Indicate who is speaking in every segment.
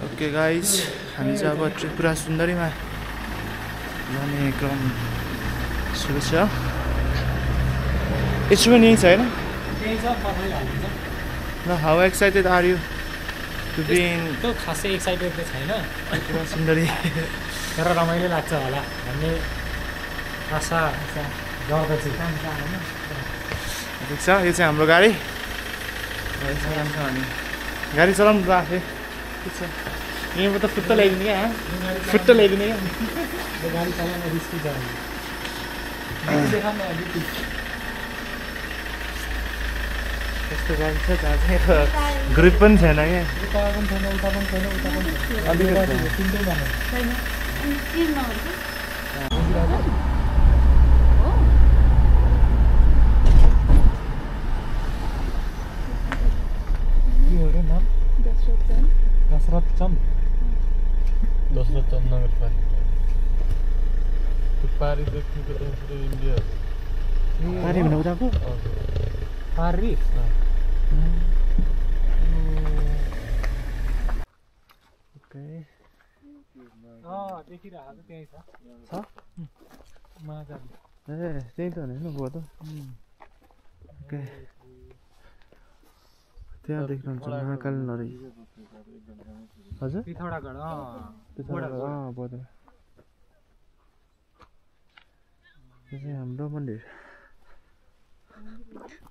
Speaker 1: Okay guys, हामी चाहिँ अब त्रिपुरा सुन्दरीमा जाने क्रम सुरु छ। It's raining, right? Now, how excited are you to be in
Speaker 2: खासै एक्साइटेड त छैन
Speaker 1: त्रिपुरा सुन्दरी?
Speaker 2: तर रमाइलो लाग्छ होला भन्ने आशा गर्दछु।
Speaker 1: ठिक छ, यो चाहिँ हाम्रो गाडी। गाडी चलाउनु त आफै ठिक छ। यहीँबाट त फुत्त ल्याइदिने क्या, फुत्त ल्याइदिने क्या।
Speaker 2: गाडी चलाउन रिस्की छ।
Speaker 1: यस्तो गाडी छ जहाँ चाहिँ ग्रुप पनि छैन क्या।
Speaker 2: उता पनि छैन, उता पनि छैन, उता पनि छैन।
Speaker 1: अलिकति
Speaker 2: तिनटै जाने
Speaker 3: छैन। अनि तिनमा हुन्छ?
Speaker 2: के हो रे नाम? दशरथ चन्द।
Speaker 4: दशरथ चन्द नगरपालिका। त्यो पारी देख्नुको त पुरै इन्डिया
Speaker 1: पारी भने उताको
Speaker 2: पारी देखिरहेको त्यही छ महाकाली।
Speaker 1: ए त्यही त होइन गयो त। ओके, त्यहाँ देख्नुहुन्छ महाकाली नदी। हजुर
Speaker 2: पिथौरागढ
Speaker 1: बोर्डर। यो चाहिँ हाम्रो मन्दिर,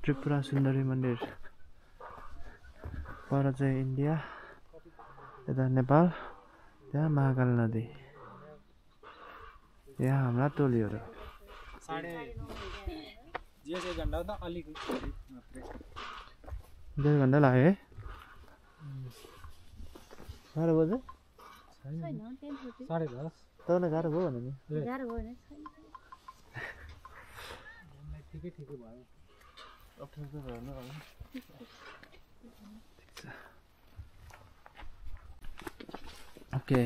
Speaker 1: त्रिपुरा सुन्दरी मन्दिर। पर चाहिँ इन्डिया, यता नेपाल, त्यहाँ महाकाली नदी, यहाँ हाम्रा टोलीहरू।
Speaker 2: 1.5 घन्टा हो त, अलिक
Speaker 1: 1.5 घन्टा लाग्यो है। 12 बजे
Speaker 3: छैन, 10:30।
Speaker 2: 10:30।
Speaker 1: तपाईँलाई गाह्रो भयो भने नि
Speaker 3: गाह्रो भयो भने छैन।
Speaker 2: ठिकै भयो।
Speaker 1: अप्ठ्यारो त भएन होला। ओके,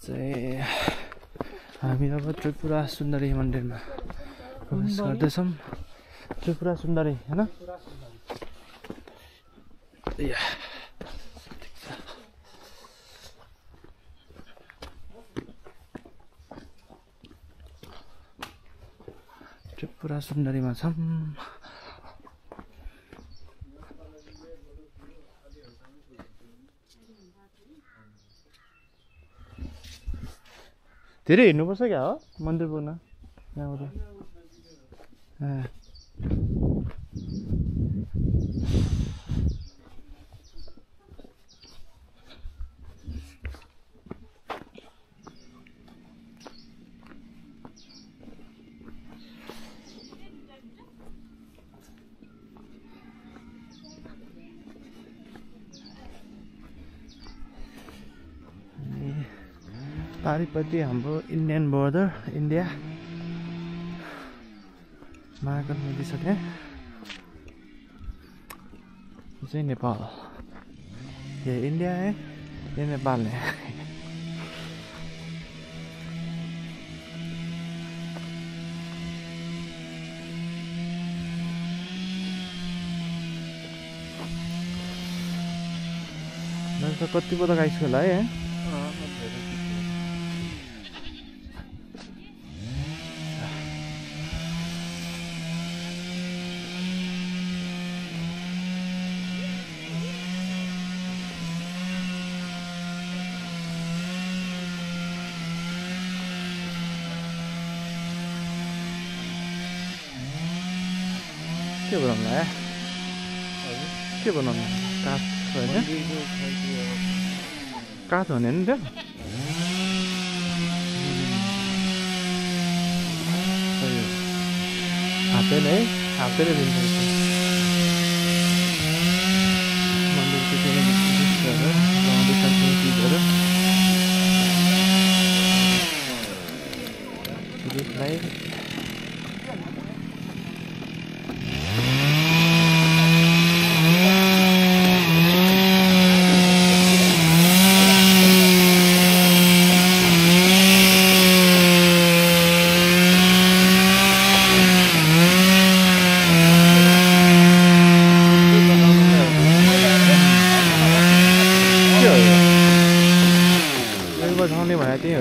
Speaker 1: चाहिँ हामी अब त्रिपुरा सुन्दरी मन्दिरमा प्रवेश गर्दैछौँ। त्रिपुरा सुन्दरी होइन? त्रिपुरा सुन्दरीमा छौँ। धेरै हिँड्नुपर्छ क्या हो मन्दिर पुग्न यहाँबाट? पारिपट्टि हाम्रो इन्डियन बोर्डर, इन्डिया। महाकाल नदी छ त्यहाँ। यो चाहिँ नेपाल। ये इंडिया है, ये नेपाल है। मैले त कति पो त गाइसक्यो होला है। के बनाउनु है? के बनाउनु? काठ होइन? काठ हो नि त्यो? हातेले है, हातेले दिन्छ मन्दिरको त्यो दृश्यहरू, देखाएको चिजहरू रुखलाई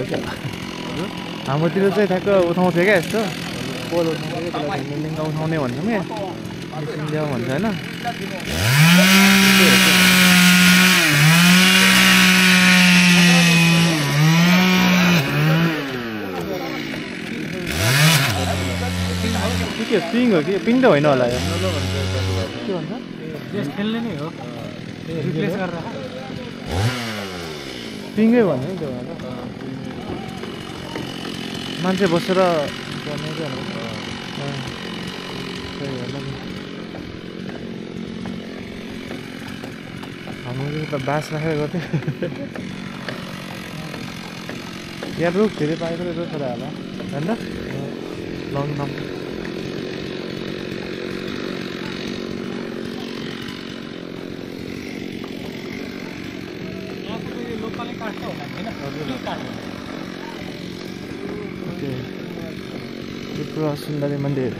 Speaker 1: क्या हाम्रोतिर चाहिँ ठ्याक्क उठाउँथ्यो क्या यस्तो पोल उठाउँथ्यो त्यसलाई ढुङ्गा उठाउने भन्छौँ क्या मिसिन ल्याऊ भन्छ होइन के पिङ हो कि पिङ त होइन होला यो के भन्छ
Speaker 2: खेल्ने नै हो रिप्लेस गरेर
Speaker 1: पिङै भन्यो नि त्यो मान्छे बसेर गर्ने हाम्रो त बास राखेर गर्थ्यो यहाँ रुख धेरै पाएको रहेछ छोरा होला होइन लङ टर्म त्रिपुरा सुन्दरी मन्दिर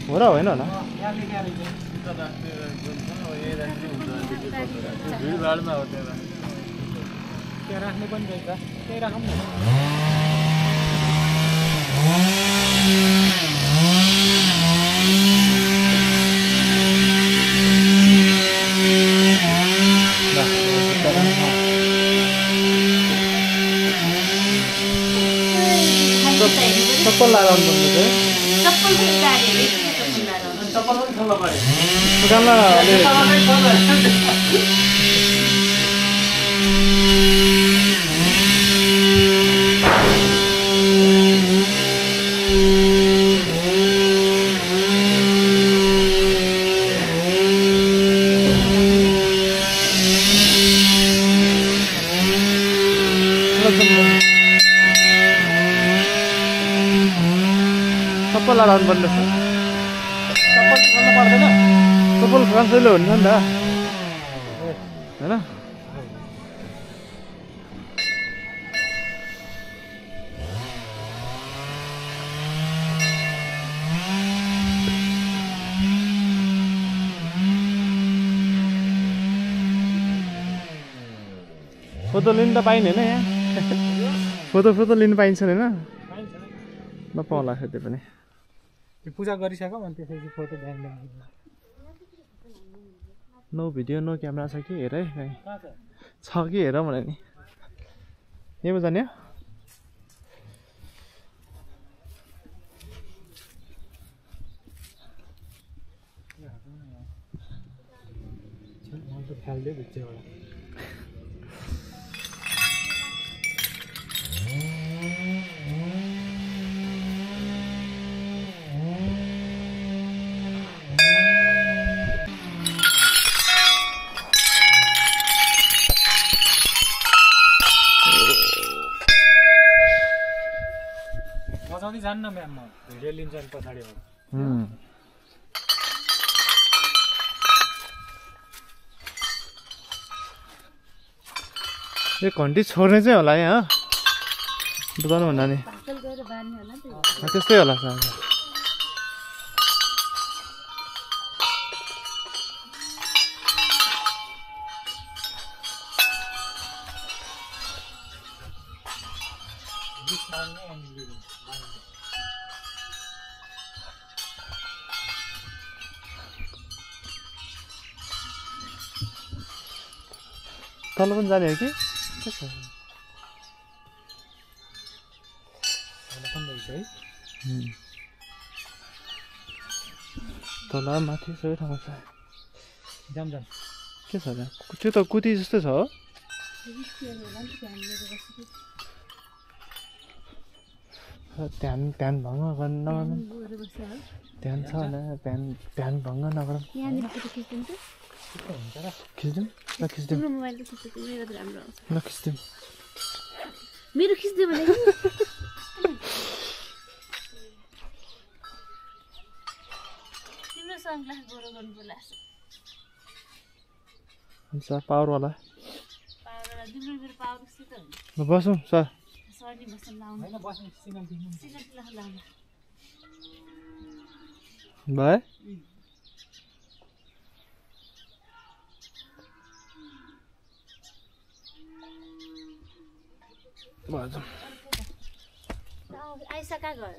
Speaker 1: हो र होइन होला
Speaker 4: भिडभाडमा हो त्यहाँ
Speaker 2: त्यहाँ राख्ने पनि रहेछ त्यही राखौँ न
Speaker 1: चप्पल लाएर आउनु पर्ने चाहिँ
Speaker 2: चप्पल पनि खोल्नु पर्यो
Speaker 1: दोकानमा चप्पल लाएर आउनु पर्ने
Speaker 2: चप्पल खोल्नु पर्दैन
Speaker 1: चप्पल रसैलो हुन्छ नि त होइन फोटो लिनु त पाइने होइन यहाँ फोटो लिनु पाइन्छ होइन नपाउला त्यो पनि
Speaker 2: पूजा गरिसक्यो अनि त्यसपछि फोटो ध्यान
Speaker 1: नो भिडियो नो क्यामेरा छ कि हेर है छ कि हेर भने नि यहीँ जाने
Speaker 2: फाल्दै भित्र जान्न म्याम म भिडियो लिन्छ अनि पछाडि हो
Speaker 1: यो घन्टी छोड्ने चाहिँ होला यहाँ बुझाउनु भन्दा नि त्यस्तै होला सर तल पनि जाने हो कि के छ तल माथि सबै ठाउँमा छ
Speaker 2: जाम
Speaker 1: के छ त्यो त कुती जस्तो छ हो ध्यान भङ्ग गर्न ध्यान छ भने ध्यान भङ्ग नगरौँ खिच्दिउँ ल खिच्दिउँ ल खिच्दिउँ
Speaker 3: मेरो खिच्दियो भने तिम्रो सनग्लास गोरो गर्नु बोलाएको
Speaker 1: हुन्छ पावरवाला
Speaker 3: पावर तिम्रो मेरो पावर कस्तो त हुन्छ
Speaker 1: बसौँ सर
Speaker 3: गर्ने मसन लाउनु
Speaker 2: होइन बस्ने सिग्नल दिनु
Speaker 3: सिग्नल लाउनु
Speaker 1: भयो
Speaker 3: आइसका घर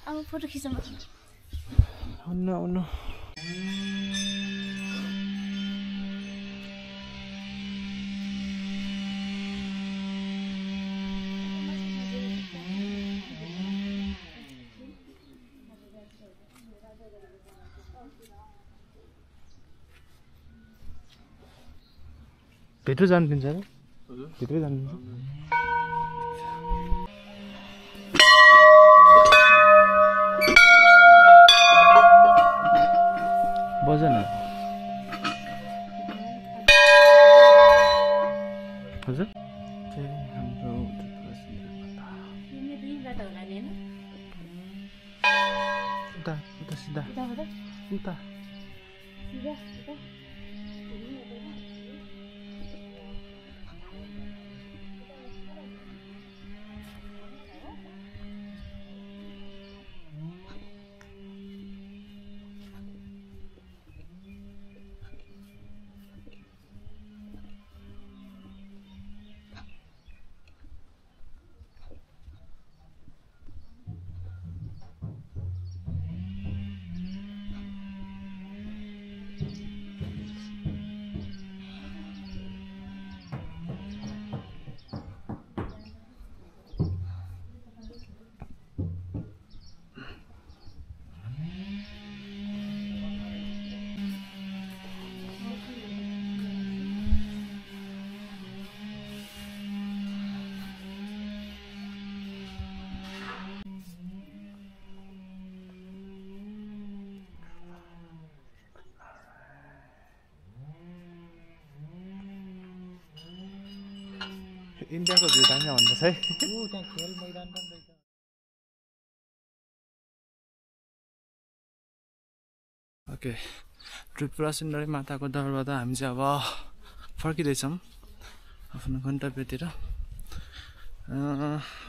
Speaker 3: अब फोटो खिचौँ
Speaker 1: हुन्न भित्र जानु दिन्छ र भित्रै जानु दिन्छ बजान हजुर हाम्रो उता उता सिधा उता इन्डियाको भ्यू दामी भन्दैछ है
Speaker 2: त्यहाँ खेल मैदान पनि रहेछ
Speaker 1: ओके त्रिपुरा सुन्दरी माताको दरबारबाट हामी चाहिँ अब फर्किँदैछौँ आफ्नो गन्तव्यतिर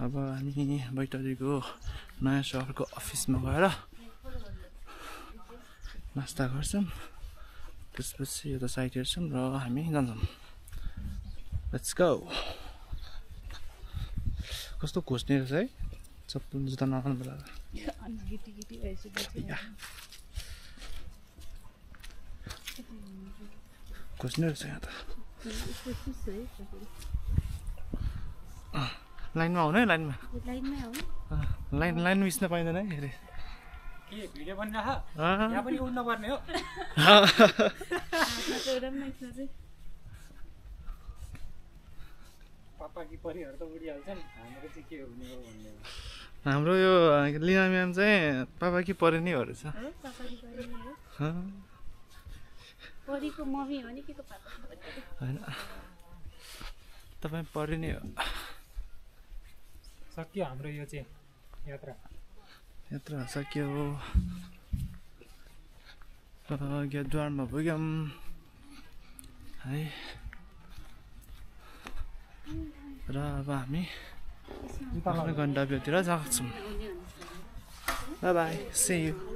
Speaker 1: अब हामी बैतडीको नयाँ सहरको अफिसमा गएर नास्ता गर्छौँ त्यसपछि यता साइड हेर्छौँ र हामी जान्छौँ लेट्स गो कस्तो खोज्ने रहेछ है चप्पल जुत्ता नलाउनु बेला खोज्ने रहेछ यहाँ त लाइनमा आउनु है लाइनमा लाइन मिच्न पाइँदैन है अरे
Speaker 2: के भिडियो बनिरह यहाँ पनि उड्नु पर्ने हो पापा कि परिहरू त उडिहाल्छन् हाम्रो चाहिँ के हुने हो भन्ने
Speaker 1: हाम्रो यो लिना म्याम चाहिँ पापा कि परे नै हो रहेछ
Speaker 3: परीको मम्मी हो नि के को पापा
Speaker 1: होइन तपाईँ परे नै हो
Speaker 2: सक्यो हाम्रो यो चाहिँ
Speaker 1: यात्रा सक्यो गेटद्वारमा पुग्यौँ है र अब हामी आफ्नो गन्तव्यतिर जान्छौँ बाई बाई सी यू